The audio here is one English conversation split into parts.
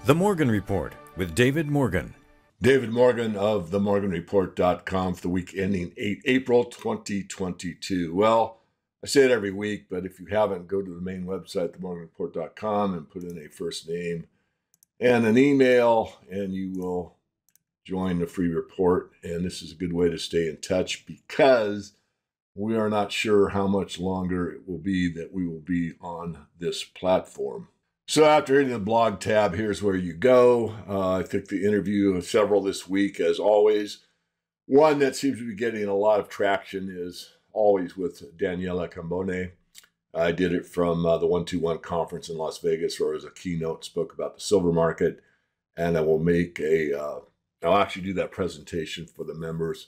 The Morgan Report with David Morgan. David Morgan of themorganreport.com for the week ending 8 April 2022. Well, I say it every week, but if you haven't, go to the main website, themorganreport.com, and put in a first name and an email, and you will join the free report. And this is a good way to stay in touch because we are not sure how much longer it will be that we will be on this platform. So after hitting the blog tab, here's where you go. I think the interview of several this week, as always. One that seems to be getting a lot of traction is always with Daniela Cambone. I did it from the 121 conference in Las Vegas, where as a keynote spoke about the silver market. And I will make I'll actually do that presentation for the members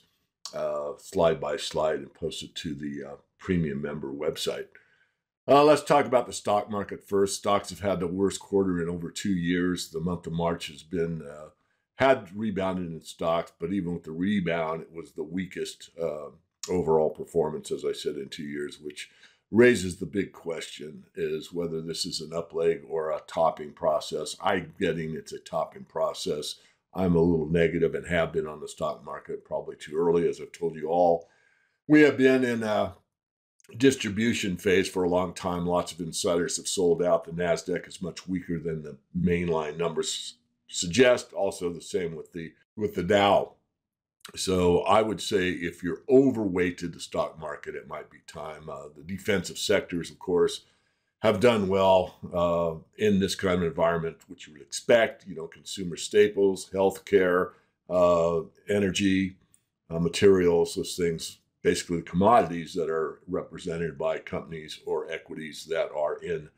slide by slide and post it to the premium member website. Let's talk about the stock market first. Stocks have had the worst quarter in over 2 years. The month of March has been had rebounded in stocks, but even with the rebound, it was the weakest overall performance, as I said, in 2 years, which raises the big question is whether this is an up leg or a topping process. I'm getting it's a topping process. I'm a little negative and have been on the stock market probably too early, as I've told you all. We have been in a distribution phase for a long time. Lots of insiders have sold out. The NASDAQ is much weaker than the mainline numbers suggest. Also the same with the Dow. So I would say if you're overweighted the stock market, it might be time. The defensive sectors, of course, have done well in this kind of environment, which you would expect. Consumer staples, healthcare, energy, materials, those things, basically commodities that are represented by companies or equities that are in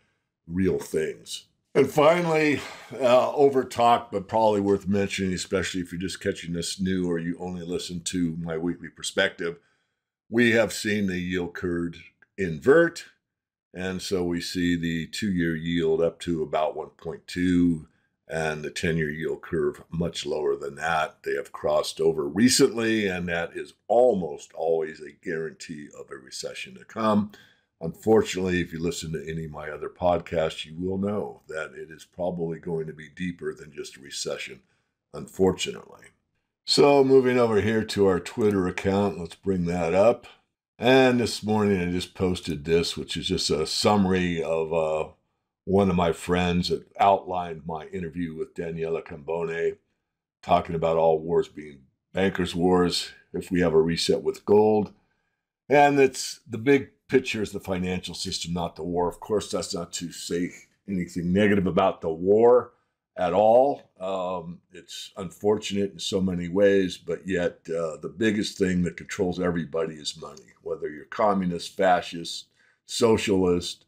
real things. And finally, over talk, but probably worth mentioning, especially if you're just catching this new or you only listen to my weekly perspective, we have seen the yield curve invert. And so we see the 2-year yield up to about 1.2 and the 10-year yield curve much lower than that. They have crossed over recently, and that is almost always a guarantee of a recession to come. Unfortunately, if you listen to any of my other podcasts, you will know that it is probably going to be deeper than just a recession, unfortunately. So moving over here to our Twitter account, let's bring that up. And this morning I just posted this, which is just a summary of one of my friends that outlined my interview with Daniela Cambone, talking about all wars being bankers' wars if we have a reset with gold. And it's the big picture is the financial system, not the war. Of course, that's not to say anything negative about the war at all. It's unfortunate in so many ways, but yet the biggest thing that controls everybody is money, whether you're communist, fascist, socialist,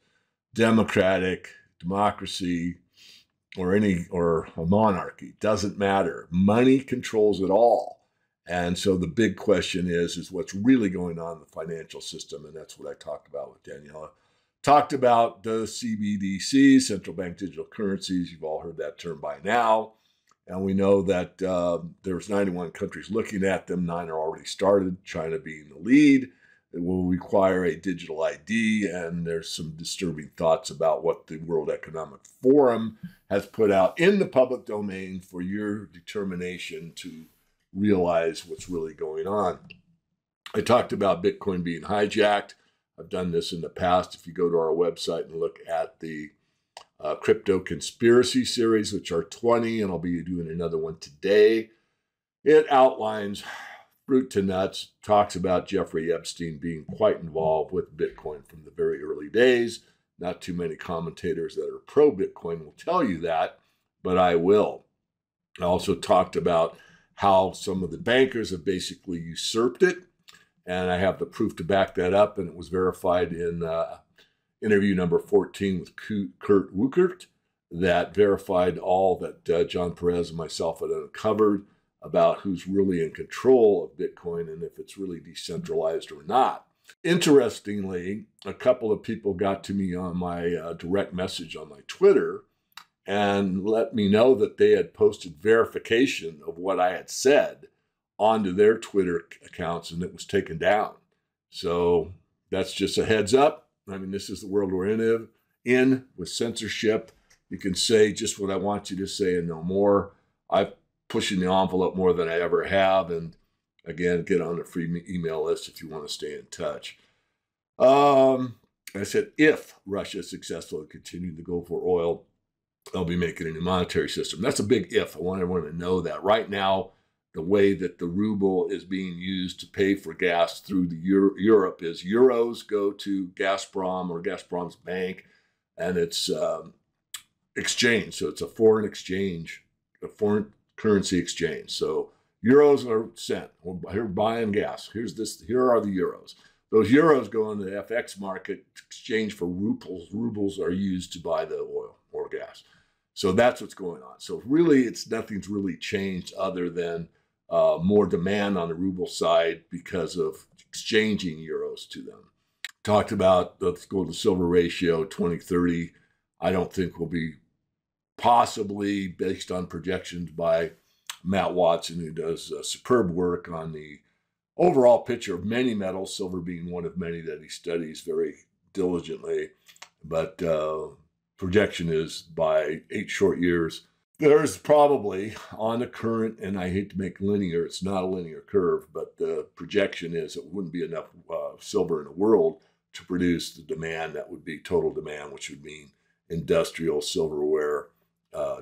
democratic, democracy, or a monarchy. Doesn't matter. Money controls it all. And so the big question is what's really going on in the financial system, and that's what I talked about with Daniela. Talked about the CBDCs, central bank digital currencies. You've all heard that term by now. And we know that there's 91 countries looking at them. 9 are already started, China being the lead. It will require a digital ID, and there's some disturbing thoughts about what the World Economic Forum has put out in the public domain for your determination to realize what's really going on. I talked about Bitcoin being hijacked. I've done this in the past. If you go to our website and look at the Crypto Conspiracy series, which are 20, and I'll be doing another one today, it outlines fruit to nuts, talks about Jeffrey Epstein being quite involved with Bitcoin from the very early days. Not too many commentators that are pro-Bitcoin will tell you that, but I will. I also talked about how some of the bankers have basically usurped it, and I have the proof to back that up, and it was verified in interview number 14 with Kurt Wuckert that verified all that John Perez and myself had uncovered about who's really in control of Bitcoin and if it's really decentralized or not. Interestingly, a couple of people got to me on my direct message on my Twitter and let me know that they had posted verification of what I had said onto their Twitter accounts, and it was taken down. So that's just a heads up. I mean, this is the world we're in with censorship. You can say just what I want you to say and no more. I'm pushing the envelope more than I ever have. And again, get on a free email list if you want to stay in touch. I said, if Russia is successful in continuing to go for oil, they'll be making a new monetary system. That's a big if. I want everyone to know that. Right now, the way that the ruble is being used to pay for gas through the Europe is euros go to Gazprom or Gazprom's bank, and it's exchange. So it's a foreign exchange, a foreign currency exchange. So euros are sent. We're buying gas. Here are the euros. Those euros go into the FX market, exchange for rubles. Rubles are used to buy the oil or gas. So that's what's going on. So really, nothing's really changed other than more demand on the ruble side because of exchanging euros to them. Talked about, let's go to silver ratio 2030. I don't think will be, possibly based on projections by Matt Watson, who does superb work on the overall picture of many metals, silver being one of many that he studies very diligently. But projection is by 8 short years, there's probably on the current, and I hate to make linear, it's not a linear curve, but the projection is it wouldn't be enough silver in the world to produce the demand that would be total demand, which would mean industrial silverware,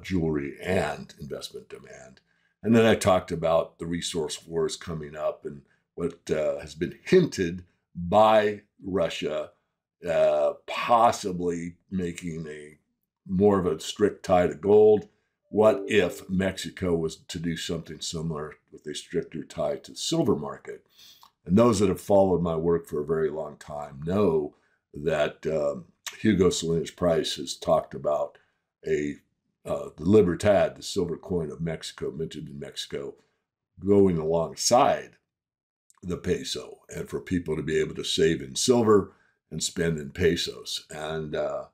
jewelry, and investment demand. And then I talked about the resource wars coming up and what has been hinted by Russia, possibly making more of a strict tie to gold. What if Mexico was to do something similar with a stricter tie to the silver market? And those that have followed my work for a very long time know that Hugo Salinas Price has talked about the Libertad, the silver coin of Mexico, minted in Mexico, going alongside the peso, and for people to be able to save in silver and spend in pesos. And of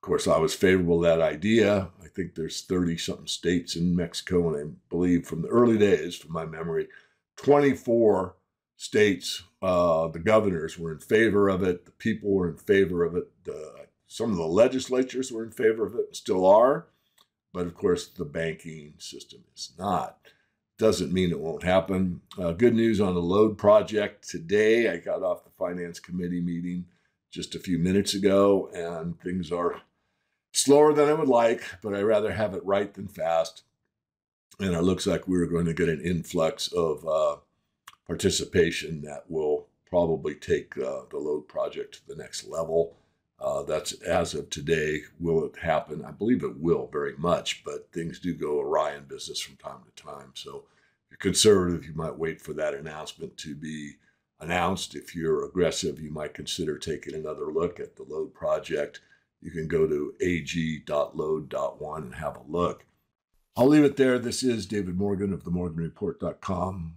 course, I was favorable to that idea. I think there's 30-something states in Mexico, and I believe from the early days, from my memory, 24 states, the governors were in favor of it. The people were in favor of it. Some of the legislatures were in favor of it and still are. But of course, the banking system is not. Doesn't mean it won't happen. Good news on the LODE project today. I got off the finance committee meeting just a few minutes ago, and things are slower than I would like, but I'd rather have it right than fast. And it looks like we're going to get an influx of participation that will probably take the LODE project to the next level. That's as of today. Will it happen? I believe it will very much, but things do go awry in business from time to time. So if you're conservative, you might wait for that announcement to be announced. If you're aggressive, you might consider taking another look at the LODE project. You can go to ag.lode.one and have a look. I'll leave it there. This is David Morgan of themorganreport.com.